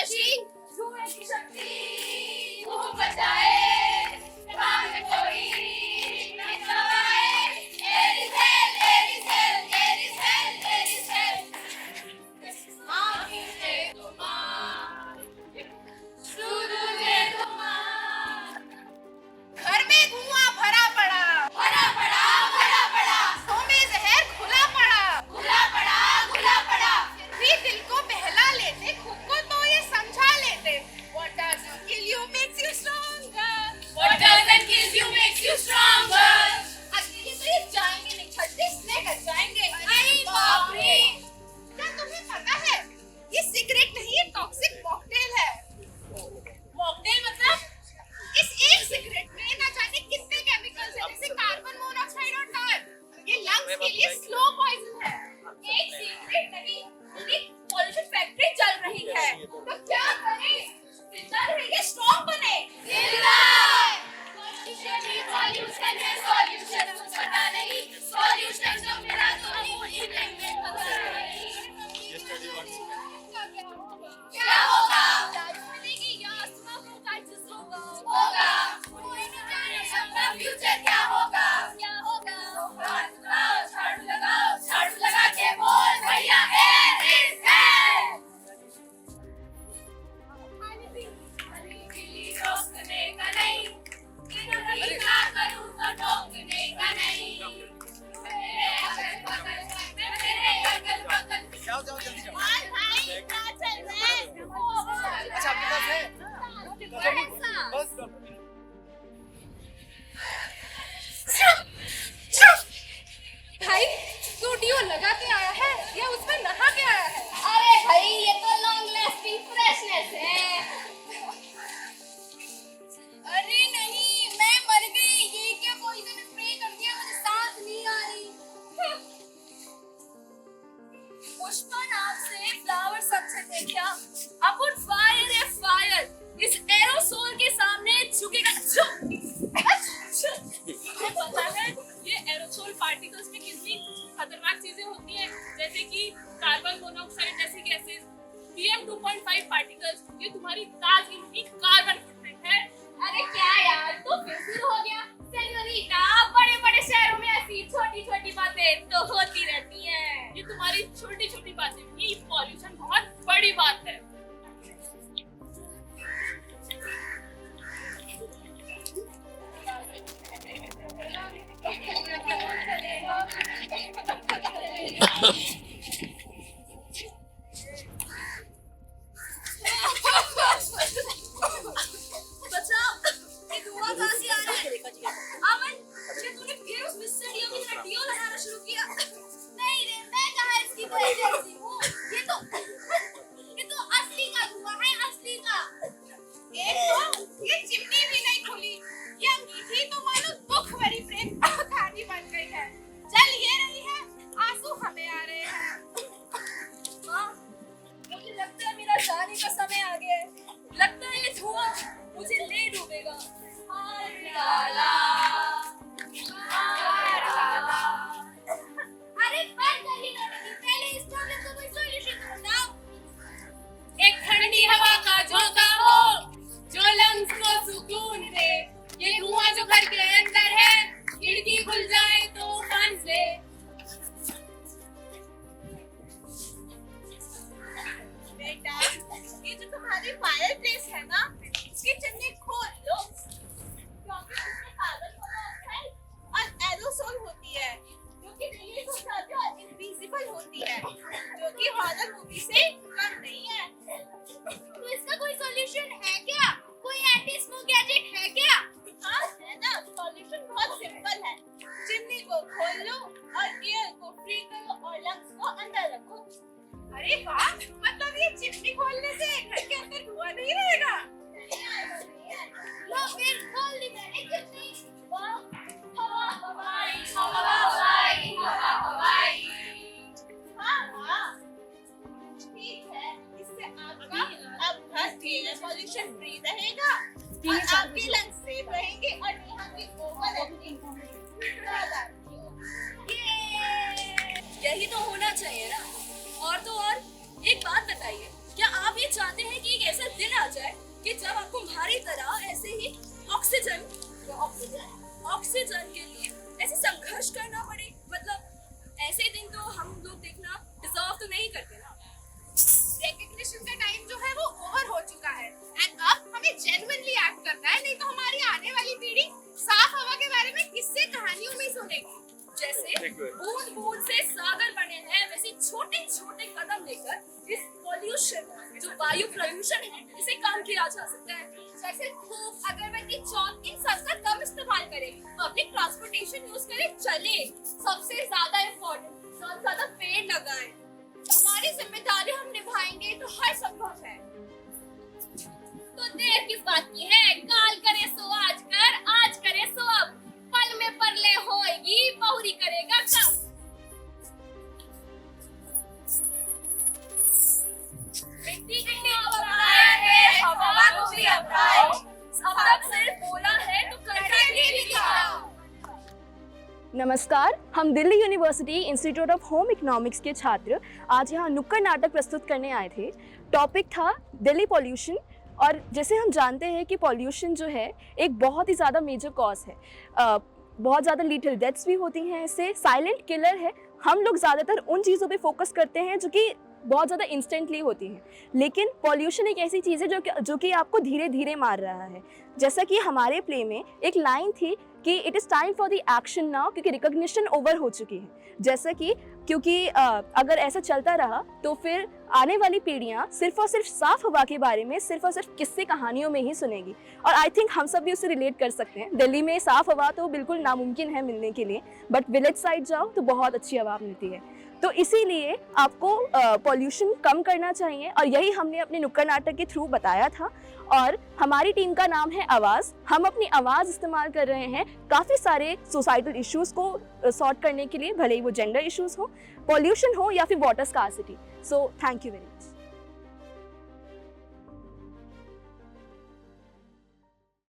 Machine धुएं की शक्ति वो बचाए दिमाग में कोई नहीं दबाए एरिसेल एरिसेल एरिसेल एरिसेल माँ कीजिए तो माँ शुरू दे तो माँ घर में धुआं भरा पड़ा भरा पड़ा भरा पड़ा सो में जहर खुला पड़ा भी दिल को बहला लेते खुद को तो ये समझा लेते What doesn't kill you makes you stronger What doesn't kill you makes you stronger अकेले तो ये जाएंगे नहीं 36 लेकर जाएंगे अरे बाप रे क्या तुम्हें पता है ये सिगरेट नहीं ये टॉक्सिक मॉकटेल है मॉकटेल मतलब इस एक सिगरेट में ना जाने कितने केमिकल्स हैं जैसे कार्बन मोनोऑक्साइड और कार ये लंग्स के लिए स्लो पॉइजन है एक सिगरेट नहीं पूरी पॉल्यूशन फैक्ट्री चल रही है तो क्या करें जिंदा रहिए स्ट्रांग बने सॉल्यूशन है सॉल्यूशन कुछ पता नहीं सॉल्यूशन जो मेरा तो नहीं क्या होगा मिलेगी या स्मोक का जिस होगा कोई नहीं जाने सकता फ्यूचर क्या होगा झाड़ू लगा के बोल भैया रोकने का नहीं क्या करूं तो टोकने का नहीं जाओ जल्दी जाओ। भाई क्या चल रहा है अच्छा आपके पास है? बस भाई तू डीओ लगा के आया है या उसमें नहा के आया है अरे भाई ये तो लॉन्ग लास्टिंग फ्रेशनेस है अरे नहीं मैं मर गई ये क्या पॉइजन स्प्रे कर दिया मुझे सांस नहीं आ रही पुष्पा नाम से फ्लावर सबसे थे क्या अपुन फायर है फायर इस एरोसोल के सामने झुकेगा पता है ये एरोसोल पार्टिकल्स में कितनी खतरनाक चीजें होती हैं जैसे कि कार्बन मोनोऑक्साइड जैसे गैसेस PM 2.5 पार्टिकल्स ये तुम्हारी ताजगी कार्बन फुटप्रिंट है अरे क्या यार तो फिर शुरू हो गया सेनोरिटा बड़े शहरों में ऐसी छोटी बातें तो होती रहती हैं ये तुम्हारी छोटी बातें भी पॉल्यूशन बहुत बड़ी बात है पॉल्यूशन फ्री रहेगा और आपके लंग्स सेफ रहेंगे और यहाँ की ओवर यही तो होना चाहिए ना। और तो और एक बात बताइए, क्या आप ये चाहते हैं कि एक ऐसा दिन आ जाए कि जब आपको हमारी तरह ऐसे ही ऑक्सीजन के लिए ऐसे संघर्ष करना पड़े? मतलब ऐसे दिन तो हम लोग देखना डिजर्व तो नहीं करते ना। रिकग्निशन का टाइम जो है वो ओवर हो चुका है एंड अब हमें जेन्युइनली एक्ट करना है, नहीं तो हमारी आने वाली पीढ़ी साफ हवा के बारे में किससे कहानियों में सुनेगी। जैसे बूंद बूंद से सागर बने हैं, वैसे छोटे छोटे कदम लेकर इस पॉल्यूशन जो वायु प्रदूषण है इसे कम किया जा सकता है। जैसे धूप, अगरबत्ती, चौक, इन सबका कम इस्तेमाल करें, पब्लिक ट्रांसपोर्टेशन यूज करें, चले, सबसे ज्यादा इम्पोर्टेंट सबसे ज्यादा पेड़ लगाएं। हमारी जिम्मेदारी हम निभाएंगे तो हर संभव है। तो देर किस बात की है, काल करे सो आज कर, आज करे सो अब, पल में परले होएगी, बहुरी करेगा कब। मिट्टी की अपनाया है, हवा दूसरी अपनाए, अब तक सिर्फ बोला है तो करके भी दिखाओ। नमस्कार, हम Delhi university institute of home economics के छात्र आज यहाँ नुक्कड़ नाटक प्रस्तुत करने आए थे। टॉपिक था दिल्ली पॉल्यूशन। और जैसे हम जानते हैं कि पॉल्यूशन जो है एक बहुत ही ज़्यादा मेजर कॉज है, बहुत ज़्यादा लीटल डेथ्स भी होती हैं इससे, साइलेंट किलर है। हम लोग ज़्यादातर उन चीज़ों पे फोकस करते हैं जो कि बहुत ज़्यादा इंस्टेंटली होती हैं, लेकिन पॉल्यूशन एक ऐसी चीज़ है जो कि आपको धीरे धीरे मार रहा है। जैसा कि हमारे प्ले में एक लाइन थी कि it is time for the action now, क्योंकि रिकॉग्निशन ओवर हो चुकी है। जैसा कि क्योंकि अगर ऐसा चलता रहा तो फिर आने वाली पीढ़ियाँ सिर्फ और सिर्फ साफ हवा के बारे में सिर्फ और सिर्फ किस्से कहानियों में ही सुनेगी। और आई थिंक हम सब भी उससे रिलेट कर सकते हैं। दिल्ली में साफ हवा तो बिल्कुल नामुमकिन है मिलने के लिए, बट विलेज साइड जाओ तो बहुत अच्छी हवा मिलती है। तो इसीलिए आपको पॉल्यूशन कम करना चाहिए और यही हमने अपने नुक्कड़ नाटक के थ्रू बताया था। और हमारी टीम का नाम है आवाज़। हम अपनी आवाज़ इस्तेमाल कर रहे हैं काफ़ी सारे सोसाइटल इश्यूज़ को सॉर्ट करने के लिए, भले ही वो जेंडर इश्यूज़ हो, पॉल्यूशन हो या फिर water scarcity. So thank you very much.